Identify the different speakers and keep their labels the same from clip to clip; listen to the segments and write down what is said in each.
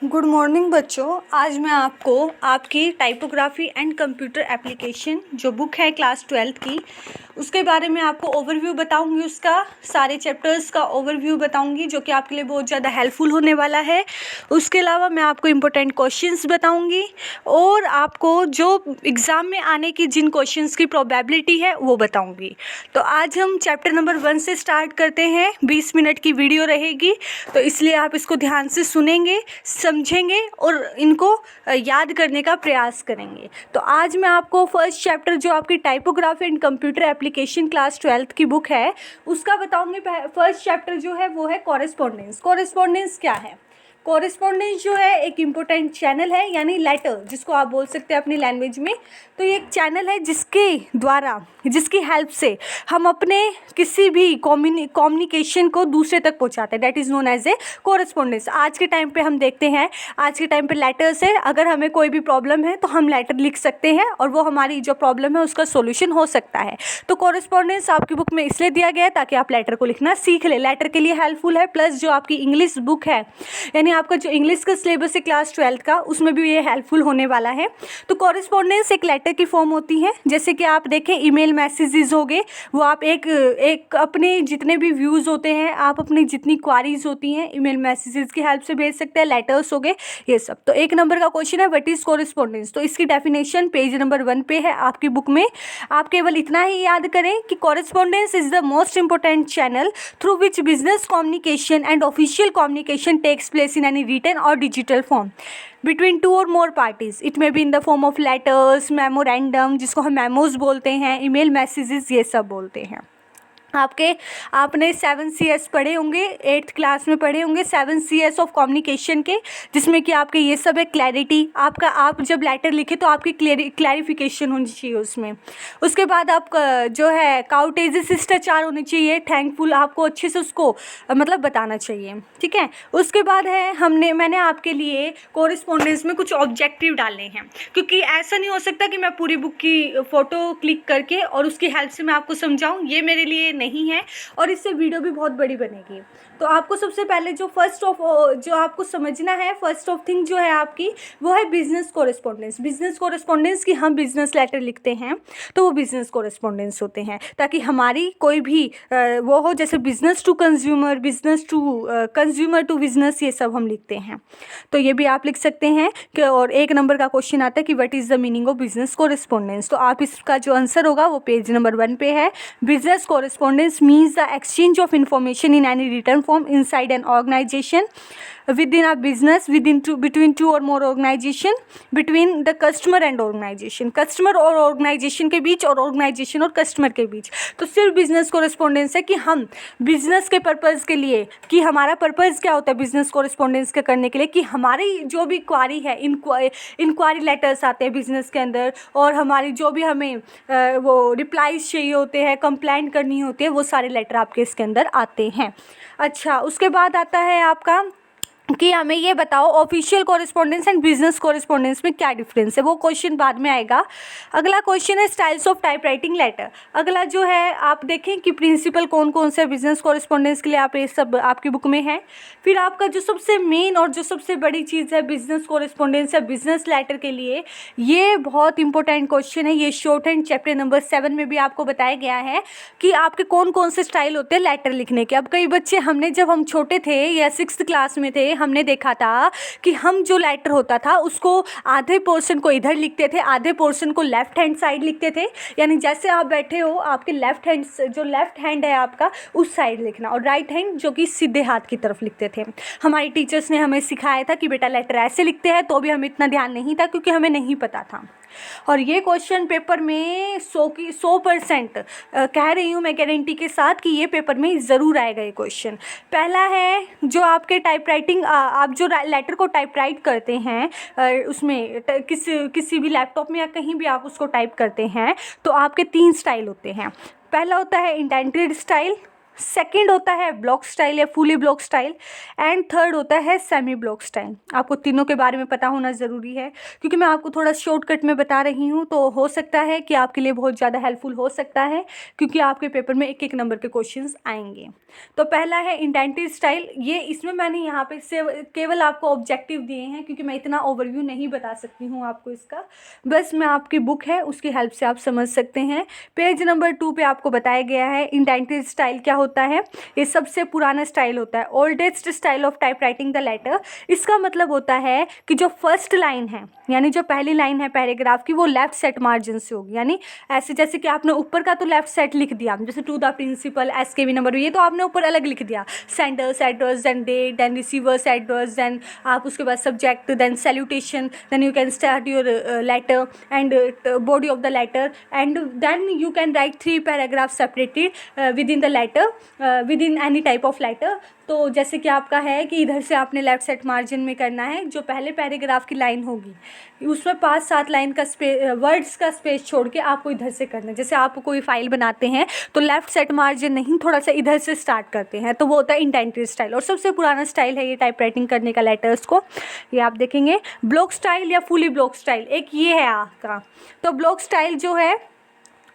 Speaker 1: Good morning बच्चों। आज मैं आपको आपकी टाइपोग्राफी एंड कंप्यूटर एप्लीकेशन जो बुक है क्लास 12th की, उसके बारे में आपको ओवरव्यू बताऊंगी। उसका सारे चैप्टर्स का ओवरव्यू बताऊंगी जो कि आपके लिए बहुत ज़्यादा हेल्पफुल होने वाला है। उसके अलावा मैं आपको इम्पोर्टेंट क्वेश्चंस बताऊंगी और आपको जो एग्ज़ाम में आने की जिन क्वेश्चंस की प्रोबेबिलिटी है वो बताऊंगी। तो आज हम चैप्टर नंबर 1 से स्टार्ट करते हैं। 20 मिनट की वीडियो रहेगी, तो इसलिए आप इसको ध्यान से सुनेंगे, समझेंगे और इनको याद करने का प्रयास करेंगे। तो आज मैं आपको फर्स्ट चैप्टर जो आपकी typography and computer application class 12th की बुक है उसका बताऊंगी। फर्स्ट चैप्टर जो है वो है कॉरेस्पॉन्डेंस। कॉरेस्पॉन्डेंस क्या है? कॉरेस्पॉन्डेंस जो है एक इम्पोर्टेंट चैनल है, यानी लेटर जिसको आप बोल सकते हैं अपनी लैंग्वेज में। तो ये एक चैनल है जिसके द्वारा, जिसकी हेल्प से हम अपने किसी भी कम्युनिकेशन को दूसरे तक पहुंचाते हैं। That is known as a correspondence. आज के टाइम पे हम देखते हैं, आज के टाइम पे लेटर्स है। अगर हमें कोई भी प्रॉब्लम है तो हम लेटर लिख सकते हैं और वो हमारी जो प्रॉब्लम है उसका सोल्यूशन हो सकता है। तो कॉरेस्पॉन्डेंस आपकी बुक में इसलिए दिया गया है ताकि आप लेटर को लिखना सीख लें। लेटर के लिए हेल्पफुल है, प्लस जो आपकी इंग्लिश बुक है, यानी आपका जो इंग्लिश का सिलेबस है क्लास 12th का, उसमें भी ये हेल्पफुल होने वाला है। तो कॉरेस्पॉन्डेंस एक लेटर की फॉर्म होती है। जैसे कि आप देखें, ईमेल मैसेजेस हो गए, वो आप एक अपने जितने भी व्यूज़ होते हैं, आप अपनी जितनी क्वारीज होती हैं ईमेल मैसेजेस की हेल्प से भेज सकते हैं। लेटर्स हो गए ये सब। तो 1 नंबर का क्वेश्चन है, व्हाट इज कॉरेस्पॉन्डेंस। तो इसकी डेफिनेशन पेज नंबर 1 पे है आपकी बुक में। आप केवल इतना ही याद करें कि correspondence is the most important channel through which business communication and official communication takes place in any written or digital form between 2 or more parties. It may be in the form of letters, memorandum जिसको हम memos बोलते हैं, email messages ये सब बोलते हैं। आपने 7 CS पढ़े होंगे, 8th क्लास में पढ़े होंगे 7 CS ऑफ कम्युनिकेशन के, जिसमें कि आपके ये सब है क्लैरिटी। आप जब लेटर लिखे तो आपकी क्लैरिफिकेशन होनी चाहिए उसमें। उसके बाद आपका जो है काउटेज शिष्टाचार होनी चाहिए, थैंकफुल, आपको अच्छे से उसको मतलब बताना चाहिए, ठीक है। उसके बाद है मैंने आपके लिए कोरिस्पोंडेंस में कुछ ऑब्जेक्टिव डाले हैं, क्योंकि ऐसा नहीं हो सकता कि मैं पूरी बुक की फ़ोटो क्लिक करके और उसकी हेल्प से मैं आपको समझाऊँ, ये मेरे लिए नहीं है और इससे वीडियो भी बहुत बड़ी बनेगी। तो आपको सबसे पहले जो आपको समझना है, फर्स्ट ऑफ थिंग जो है आपकी, वो है बिजनेस कोरेस्पोंडेंस। बिजनेस कोरेस्पोंडेंस की हम बिजनेस लेटर लिखते हैं तो वो बिजनेस कोरेस्पोंडेंस होते हैं, ताकि हमारी कोई भी वो हो, जैसे business to consumer, business to consumer to business, ये सब हम लिखते हैं। तो ये भी आप लिख सकते हैं कि, और 1 नंबर का क्वेश्चन आता है कि what is the meaning of business correspondence. तो आप इसका जो आंसर होगा वो पेज नंबर 1 पे है। Business correspondence means the exchange of information in any return form inside an organization, within a business, between two or more organization, between the customer and organization, customer और organisation के बीच और organisation और customer के बीच। तो सिर्फ business correspondence है कि हम बिजनेस के पर्पज़ के लिए, कि हमारा पर्पज़ क्या होता है बिजनेस कोरेस्पोंडेंस के करने के लिए, कि हमारी जो भी क्वारी है, इंक्वायरी लेटर्स आते हैं बिजनेस के अंदर, और हमारी जो भी हमें वो रिप्लाईज चाहिए होते हैं, कंप्लेंट करनी होती है, वो सारे लेटर आपके इसके अंदर आते हैं। अच्छा, उसके बाद आता है आपका कि हमें ये बताओ official correspondence and business correspondence में क्या डिफरेंस है। वो क्वेश्चन बाद में आएगा। अगला क्वेश्चन है स्टाइल्स ऑफ टाइपराइटिंग लेटर। अगला जो है आप देखें कि प्रिंसिपल कौन कौन से बिजनेस कॉरेस्पॉन्डेंस के लिए, आप ये सब आपकी बुक में है। फिर आपका जो सबसे मेन और जो सबसे बड़ी चीज़ है बिजनेस कॉरेस्पॉन्डेंस या बिजनेस लेटर के लिए, ये बहुत इंपॉर्टेंट क्वेश्चन है। ये शॉर्ट हैंड चैप्टर नंबर 7 में भी आपको बताया गया है कि आपके कौन कौन से स्टाइल होते हैं लेटर लिखने के। अब कई बच्चे, जब हम छोटे थे या 6th क्लास में थे, हमने देखा था कि हम जो लेटर होता था उसको आधे पोर्शन को इधर लिखते थे, आधे पोर्शन को लेफ्ट हैंड साइड लिखते थे। यानी जैसे आप बैठे हो, आपके लेफ्ट हैंड है आपका, उस साइड लिखना, और राइट हैंड जो कि सीधे हाथ की तरफ लिखते थे। हमारी टीचर्स ने हमें सिखाया था कि बेटा लेटर ऐसे लिखते हैं, तो भी हमें इतना ध्यान नहीं था क्योंकि हमें नहीं पता था। और ये क्वेश्चन पेपर में 100% कह रही हूँ मैं गारंटी के साथ कि ये पेपर में ज़रूर आएगा ये क्वेश्चन। पहला है जो आपके टाइपराइटिंग, आप जो लेटर को टाइपराइट करते हैं उसमें किसी भी लैपटॉप में या कहीं भी आप उसको टाइप करते हैं, तो आपके 3 स्टाइल होते हैं। पहला होता है इंडेंटेड स्टाइल, सेकंड होता है ब्लॉक स्टाइल या fully block style, and third होता है सेमी ब्लॉक स्टाइल। आपको तीनों के बारे में पता होना ज़रूरी है, क्योंकि मैं आपको थोड़ा शॉर्टकट में बता रही हूँ, तो हो सकता है कि आपके लिए बहुत ज़्यादा हेल्पफुल हो सकता है, क्योंकि आपके पेपर में एक एक नंबर के क्वेश्चंस आएंगे। तो पहला है इंटेंटिव स्टाइल। ये इसमें मैंने यहाँ पे से केवल आपको ऑब्जेक्टिव दिए हैं, क्योंकि मैं इतना ओवरव्यू नहीं बता सकती हूँ आपको इसका, बस मैं आपकी बुक है उसकी हेल्प से आप समझ सकते हैं। पेज नंबर 2 पे आपको बताया गया है इंटेंटिव स्टाइल क्या होता है। ये सबसे पुराना स्टाइल होता है, oldest style of type writing the letter. इसका मतलब होता है कि जो फर्स्ट लाइन है, यानी जो पहली लाइन है पैराग्राफ की, वो लेफ्ट सेट मार्जिन से होगी। यानी ऐसे जैसे कि आपने ऊपर का तो लेफ्ट सेट लिख दिया, जैसे to the principal, SKV number, ये तो आपने ऊपर अलग लिख दिया, sender's address, then date, then receiver's address, then आप उसके बाद subject, then salutation, then you can start your letter and body of the letter, and then you can write 3 paragraph separated within the letter, within any type of letter. तो जैसे कि आपका है कि इधर से आपने left set margin में करना है, जो पहले पैराग्राफ की लाइन होगी उसमें 5-7 लाइन का वर्ड्स का स्पेस छोड़ के आपको इधर से करना है। जैसे आप कोई फाइल बनाते हैं तो लेफ्ट सेट मार्जिन नहीं, थोड़ा सा इधर से स्टार्ट करते हैं, तो वो होता है इंटेंटिव स्टाइल, और सबसे पुराना स्टाइल है ये टाइप राइटिंग करने का लेटर्स को। ये आप देखेंगे ब्लॉक स्टाइल या फुली ब्लॉक स्टाइल, एक ये है आपका। तो ब्लॉक स्टाइल जो है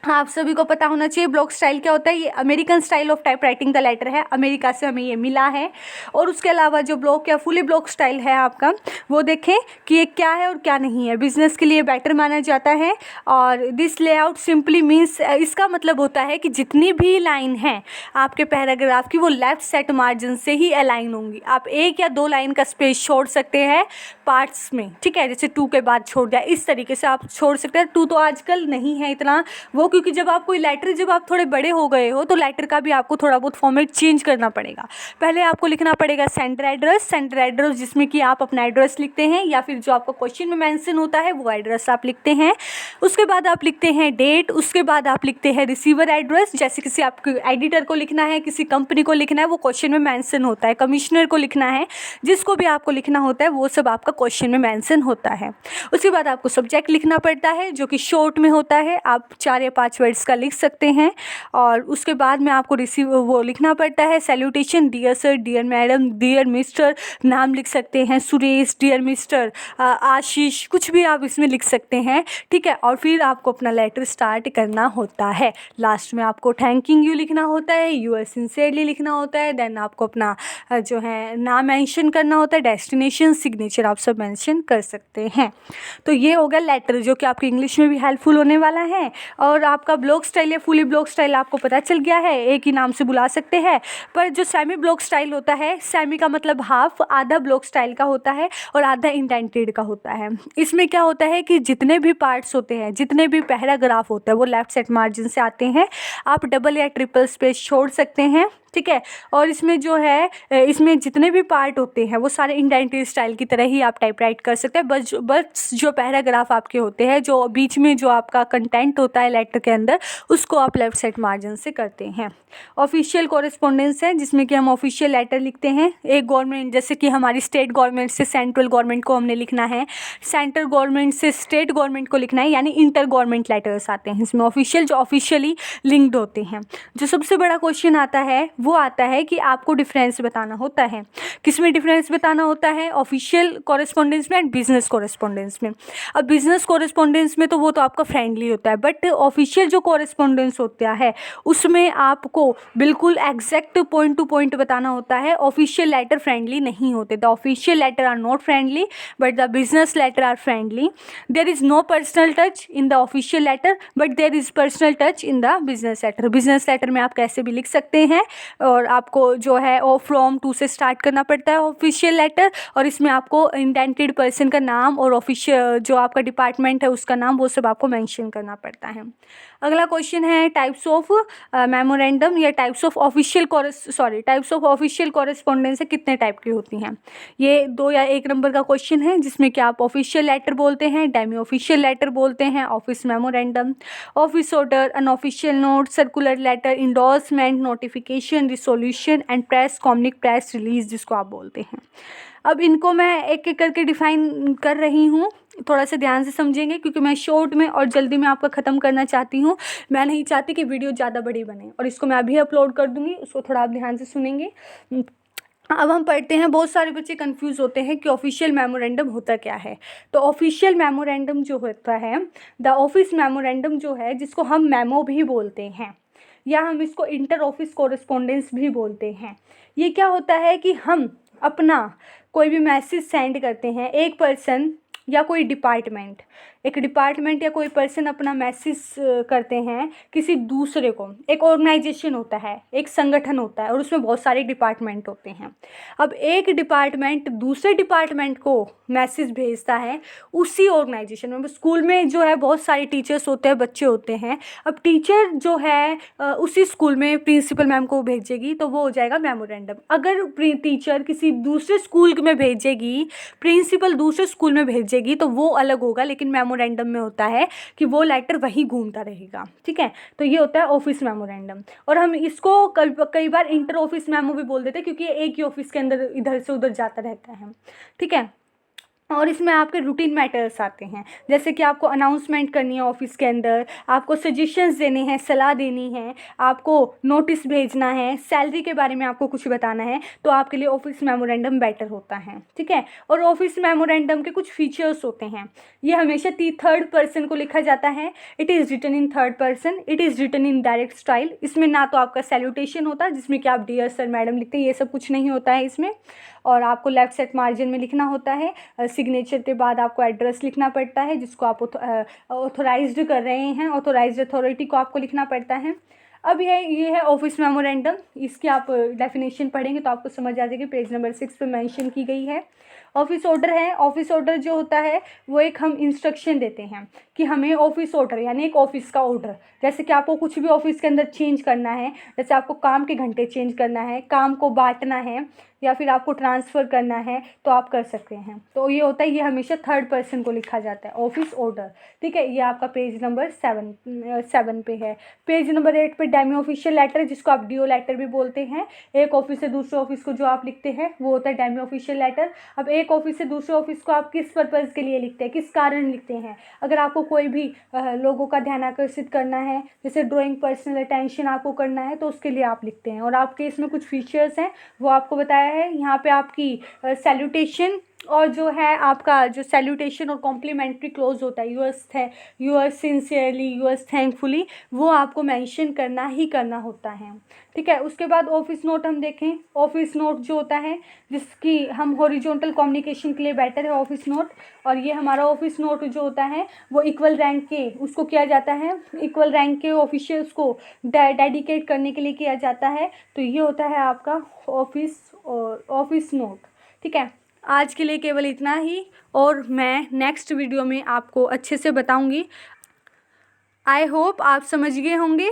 Speaker 1: आप सभी को पता होना चाहिए ब्लॉक स्टाइल क्या होता है। ये American style of type writing the letter है, अमेरिका से हमें ये मिला है। और उसके अलावा जो ब्लॉक या फुली ब्लॉक स्टाइल है आपका, वो देखें कि ये क्या है और क्या नहीं है। बिजनेस के लिए बेटर माना जाता है, और दिस लेआउट सिंपली मीन्स, इसका मतलब होता है कि जितनी भी लाइन है आपके पैराग्राफ की, वो लेफ्ट सेट मार्जिन से ही अलाइन होंगी। आप 1 या 2 लाइन का स्पेस छोड़ सकते हैं पार्ट्स में, ठीक है, जैसे 2 के बाद छोड़ दिया, इस तरीके से आप छोड़ सकते हैं। 2 तो आजकल नहीं है इतना वो, क्योंकि जब आप कोई लेटर, जब आप थोड़े बड़े हो गए हो तो लेटर का भी आपको थोड़ा बहुत फॉर्मेट चेंज करना पड़ेगा। पहले आपको लिखना पड़ेगा सेंटर एड्रेस जिसमें कि आप अपना एड्रेस लिखते हैं, या फिर जो आपका क्वेश्चन में मेंशन होता है वो एड्रेस आप लिखते हैं। उसके बाद आप लिखते हैं डेट, उसके बाद आप लिखते हैं रिसीवर एड्रेस, जैसे किसी आपके एडिटर को लिखना है, किसी कंपनी को लिखना है, वो क्वेश्चन में मेंशन होता है, कमिश्नर को लिखना है, जिसको भी आपको लिखना होता है वो सब आपका क्वेश्चन में मेंशन होता है। उसके बाद आपको सब्जेक्ट लिखना पड़ता है, जो कि शॉर्ट में होता है, आप 4 या 5 वर्ड्स का लिख सकते हैं। और उसके बाद में आपको वो लिखना पड़ता है salutation, dear sir, dear madam, dear mister, नाम लिख सकते हैं सुरेश, डियर मिस्टर आशीष, कुछ भी आप इसमें लिख सकते हैं, ठीक है। और फिर आपको अपना लेटर स्टार्ट करना होता है। लास्ट में आपको थैंकिंग यू लिखना होता है, यूअर सिंसियरली लिखना होता है, देन आपको अपना जो है नाम मेंशन करना होता है, डेस्टिनेशन, सिग्नेचर आप सब मेंशन कर सकते हैं। तो ये हो गया लेटर, जो कि आपकी इंग्लिश में भी हेल्पफुल होने वाला है। और आपका ब्लॉक स्टाइल या फुली ब्लॉक स्टाइल आपको पता चल गया है, एक ही नाम से बुला सकते हैं। पर जो सेमी ब्लॉक स्टाइल होता है, सेमी का मतलब हाफ, आधा ब्लॉक स्टाइल का होता है और आधा इंटेंटेड का होता है। इसमें क्या होता है कि जितने भी पार्ट्स होते हैं, जितने भी पैराग्राफ होते हैं, वो लेफ्ट सेट मार्जिन से आते हैं। आप डबल या ट्रिपल स्पेस छोड़ सकते हैं, ठीक है। और इसमें जो है, इसमें जितने भी पार्ट होते हैं वो सारे इंडेंटिव स्टाइल की तरह ही आप टाइप राइट कर सकते हैं। बस जो पैराग्राफ आपके होते हैं, जो बीच में जो आपका कंटेंट होता है लेटर के अंदर, उसको आप लेफ्ट साइड मार्जिन से करते हैं। ऑफिशियल कॉरेस्पॉन्डेंस है, जिसमें कि हम ऑफिशियल लेटर लिखते हैं। एक गवर्नमेंट, जैसे कि हमारी स्टेट गवर्नमेंट से सेंट्रल गवर्नमेंट को हमने लिखना है, सेंट्रल गवर्नमेंट से स्टेट गवर्नमेंट को लिखना है, यानी इंटर गवर्नमेंट लेटर्स आते हैं इसमें ऑफिशियल, जो ऑफिशियली लिंक्ड होते हैं। जो सबसे बड़ा क्वेश्चन आता है वो आता है कि आपको डिफरेंस बताना होता है। किस में डिफरेंस बताना होता है? ऑफिशियल कॉरेस्पॉन्डेंस में एंड बिजनेस कॉरेस्पॉन्डेंस में। अब बिजनेस कॉरेस्पॉन्डेंस में तो वो तो आपका फ्रेंडली होता है, बट ऑफिशियल जो कॉरेस्पॉन्डेंस होता है उसमें आपको बिल्कुल एग्जैक्ट पॉइंट टू पॉइंट बताना होता है। ऑफिशियल लेटर फ्रेंडली नहीं होते। The official letter are not friendly but the business letter are friendly. There is no personal touch in the official letter but there is personal touch in the business letter. Business letter में आप कैसे भी लिख सकते हैं, और आपको जो है ओ फ्रॉम टू से स्टार्ट करना पड़ता है ऑफिशियल लेटर, और इसमें आपको इंटेंटेड पर्सन का नाम और ऑफिशियल जो आपका डिपार्टमेंट है उसका नाम, वो सब आपको मेंशन करना पड़ता है। अगला क्वेश्चन है टाइप्स ऑफ मेमोरेंडम या types of official types of official correspondence कितने टाइप की होती हैं। ये 2 या 1 नंबर का क्वेश्चन है, जिसमें कि आप ऑफिशियल लेटर बोलते हैं, डेमी ऑफिशियल लेटर बोलते हैं, office memorandum, office order, unofficial note, circular letter, endorsement, notification, reception, resolution and press press release जिसको आप बोलते हैं। अब इनको मैं एक एक करके डिफाइन कर रही हूँ, थोड़ा सा ध्यान से समझेंगे क्योंकि मैं शॉर्ट में और जल्दी में आपका ख़त्म करना चाहती हूँ। मैं नहीं चाहती कि वीडियो ज़्यादा बड़ी बने, और इसको मैं अभी अपलोड कर दूँगी, उसको थोड़ा आप ध्यान से सुनेंगे। अब हम पढ़ते हैं। बहुत सारे बच्चे कंफ्यूज होते हैं कि ऑफिशियल मेमोरेंडम होता क्या है। तो ऑफिशियल मेमोरेंडम जो होता है, द ऑफिस मेमोरेंडम जो है, जिसको हम मेमो भी बोलते हैं या हम इसको इंटर ऑफिस कोरेस्पोंडेंस भी बोलते हैं, ये क्या होता है कि हम अपना कोई भी मैसेज सेंड करते हैं, एक पर्सन या कोई डिपार्टमेंट, एक डिपार्टमेंट या कोई पर्सन अपना मैसेज करते हैं किसी दूसरे को। एक ऑर्गेनाइजेशन होता है, एक संगठन होता है, और उसमें बहुत सारे डिपार्टमेंट होते हैं। अब एक डिपार्टमेंट दूसरे डिपार्टमेंट को मैसेज भेजता है उसी ऑर्गेनाइजेशन में। स्कूल में जो है बहुत सारे टीचर्स होते हैं, बच्चे होते हैं। अब टीचर जो है उसी स्कूल में प्रिंसिपल मैम को भेजेगी तो वो हो जाएगा मेमोरेंडम। अगर टीचर किसी दूसरे स्कूल में भेजेगी, प्रिंसिपल दूसरे स्कूल में भेजेगी, तो वो अलग होगा, लेकिन मेमोरेंडम में होता है कि वो लेटर वहीं घूमता रहेगा। ठीक है, तो ये होता है ऑफिस मेमोरेंडम। और हम इसको कई बार इंटर ऑफिस मेमो भी बोल देते हैं क्योंकि एक ही ऑफिस के अंदर इधर से उधर जाता रहता है। ठीक है, और इसमें आपके रूटीन मैटर्स आते हैं, जैसे कि आपको अनाउंसमेंट करनी है ऑफिस के अंदर, आपको सजेशंस देने हैं, सलाह देनी है, आपको नोटिस भेजना है, सैलरी के बारे में आपको कुछ बताना है, तो आपके लिए ऑफिस मेमोरेंडम बेटर होता है। ठीक है, और ऑफिस मेमोरेंडम के कुछ फीचर्स होते हैं। ये हमेशा थर्ड पर्सन को लिखा जाता है। It is written in third person, it is written in direct style. इसमें ना तो आपका सैल्यूटेशन होता है जिसमें कि आप डियर सर मैडम लिखते हैं, ये सब कुछ नहीं होता है इसमें। और आपको लेफ्ट साइड मार्जिन में लिखना होता है। सिग्नेचर के बाद आपको एड्रेस लिखना पड़ता है जिसको आप ऑथोराइज्ड कर रहे हैं, ऑथोराइज्ड अथॉरिटी को आपको लिखना पड़ता है। अब ये है ऑफिस मेमोरेंडम। इसकी आप डेफिनेशन पढ़ेंगे तो आपको समझ आ जाएगी, पेज नंबर 6 पे मेंशन की गई है। ऑफिस ऑर्डर है। ऑफिस ऑर्डर जो होता है वो एक हम इंस्ट्रक्शन देते हैं कि हमें ऑफिस ऑर्डर यानी एक ऑफिस का ऑर्डर, जैसे कि आपको कुछ भी ऑफिस के अंदर चेंज करना है, जैसे आपको काम के घंटे चेंज करना है, काम को बांटना है, या फिर आपको ट्रांसफ़र करना है, तो आप कर सकते हैं। तो ये होता है, ये हमेशा थर्ड पर्सन को लिखा जाता है, ऑफिस ऑर्डर। ठीक है, ये आपका पेज नंबर 7 पे है। पेज नंबर 8 पे डेमी ऑफिशियल लेटर, जिसको आप डीओ लेटर भी बोलते हैं। एक ऑफिस से दूसरे ऑफिस को जो आप लिखते हैं वो होता है डेमी ऑफिशियल लेटर। अब एक ऑफिस से दूसरे ऑफिस को आप किस पर्पज़ के लिए लिखते हैं, किस कारण लिखते हैं? अगर आपको कोई भी लोगों का ध्यान आकर्षित करना है, जैसे ड्राइंग, पर्सनल अटेंशन आपको करना है, तो उसके लिए आप लिखते हैं। और आपके इसमें कुछ फीचर्स हैं वो आपको बताया है। यहाँ पे आपकी सैल्यूटेशन और जो है आपका जो सैल्यूटेशन और कॉम्प्लीमेंट्री क्लोज होता है, यूअर्स सिंसियरली, यूअर्स थैंकफुली, वो आपको मेंशन करना ही करना होता है। ठीक है, उसके बाद ऑफिस नोट हम देखें। ऑफिस नोट जो होता है जिसकी हम हॉरिजॉन्टल कम्युनिकेशन के लिए बेटर है ऑफिस नोट। और ये हमारा ऑफिस नोट जो होता है वो इक्वल रैंक के उसको किया जाता है, इक्वल रैंक के ऑफिशियल्स को डेडिकेट करने के लिए किया जाता है। तो ये होता है आपका ऑफिस नोट। ठीक है, आज के लिए केवल इतना ही, और मैं नेक्स्ट वीडियो में आपको अच्छे से बताऊंगी। आई होप आप समझ गए होंगे।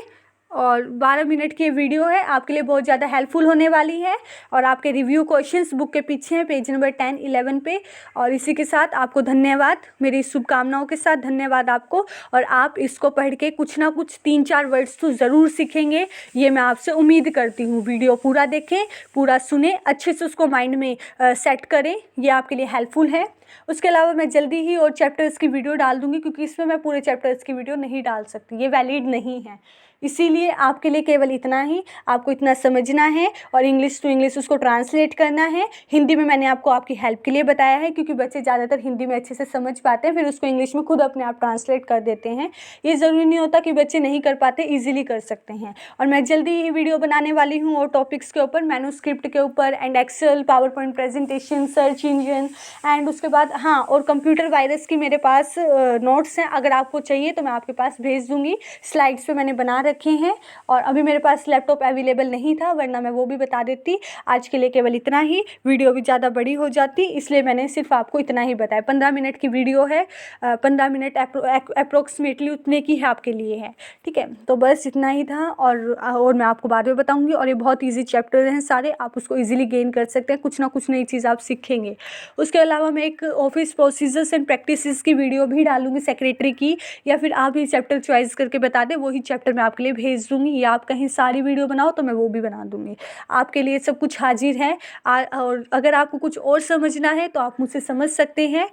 Speaker 1: और 12 मिनट की वीडियो है, आपके लिए बहुत ज़्यादा हेल्पफुल होने वाली है। और आपके रिव्यू क्वेश्चंस बुक के पीछे हैं, पेज नंबर 10, 11 पे। और इसी के साथ आपको धन्यवाद, मेरी शुभकामनाओं के साथ धन्यवाद आपको। और आप इसको पढ़ के कुछ ना कुछ 3-4 वर्ड्स तो ज़रूर सीखेंगे, ये मैं आपसे उम्मीद करती हूँ। वीडियो पूरा देखें, पूरा सुने, अच्छे से उसको माइंड में सेट करें, ये आपके लिए हेल्पफुल है। उसके अलावा मैं जल्दी ही और चैप्टर्स की वीडियो डाल दूँगी, क्योंकि इसमें मैं पूरे चैप्टर्स की वीडियो नहीं डाल सकती, ये वैलिड नहीं है। इसीलिए आपके लिए केवल इतना ही, आपको इतना समझना है और इंग्लिश टू इंग्लिश उसको ट्रांसलेट करना है। हिंदी में मैंने आपको आपकी हेल्प के लिए बताया है, क्योंकि बच्चे ज़्यादातर हिंदी में अच्छे से समझ पाते हैं, फिर उसको इंग्लिश में खुद अपने आप ट्रांसलेट कर देते हैं। ये ज़रूरी नहीं होता कि बच्चे नहीं कर पाते, ईजिली कर सकते हैं। और मैं जल्दी ही वीडियो बनाने वाली हूँ और टॉपिक्स के ऊपर, मैन्युस्क्रिप्ट के ऊपर, and Excel, PowerPoint presentation, search engine, and उसके बाद हाँ, और कंप्यूटर वायरस की मेरे पास नोट्स हैं। अगर आपको चाहिए तो मैं आपके पास भेज दूँगी, स्लाइड्स पर मैंने बना रखे हैं। और अभी मेरे पास लैपटॉप अवेलेबल नहीं था, वरना मैं वो भी बता देती। आज के लिए केवल इतना ही, वीडियो भी ज़्यादा बड़ी हो जाती, इसलिए मैंने सिर्फ आपको इतना ही बताया। 15 मिनट की वीडियो है, 15 मिनट अप्रोक्सीमेटली उतने की है आपके लिए है। ठीक है, तो बस इतना ही था। और मैं आपको बाद में बताऊँगी। और ये बहुत ईजी चैप्टर हैं सारे, आप उसको ईजिली गेन कर सकते हैं, कुछ ना कुछ नई चीज़ आप सीखेंगे। उसके अलावा मैं एक ऑफिस प्रोसीजर्स एंड प्रैक्टिसेस की वीडियो भी डालूंगी सेक्रेटरी की, या फिर आप ये चैप्टर चॉइस करके बता दें, वही चैप्टर मैं आपके लिए भेज दूंगी, या आप कहीं सारी वीडियो बनाओ तो मैं वो भी बना दूंगी। आपके लिए सब कुछ हाजिर है। और अगर आपको कुछ और समझना है तो आप मुझसे समझ सकते हैं।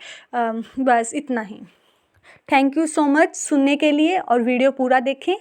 Speaker 1: बस इतना ही। थैंक यू सो मच सुनने के लिए, और वीडियो पूरा देखें।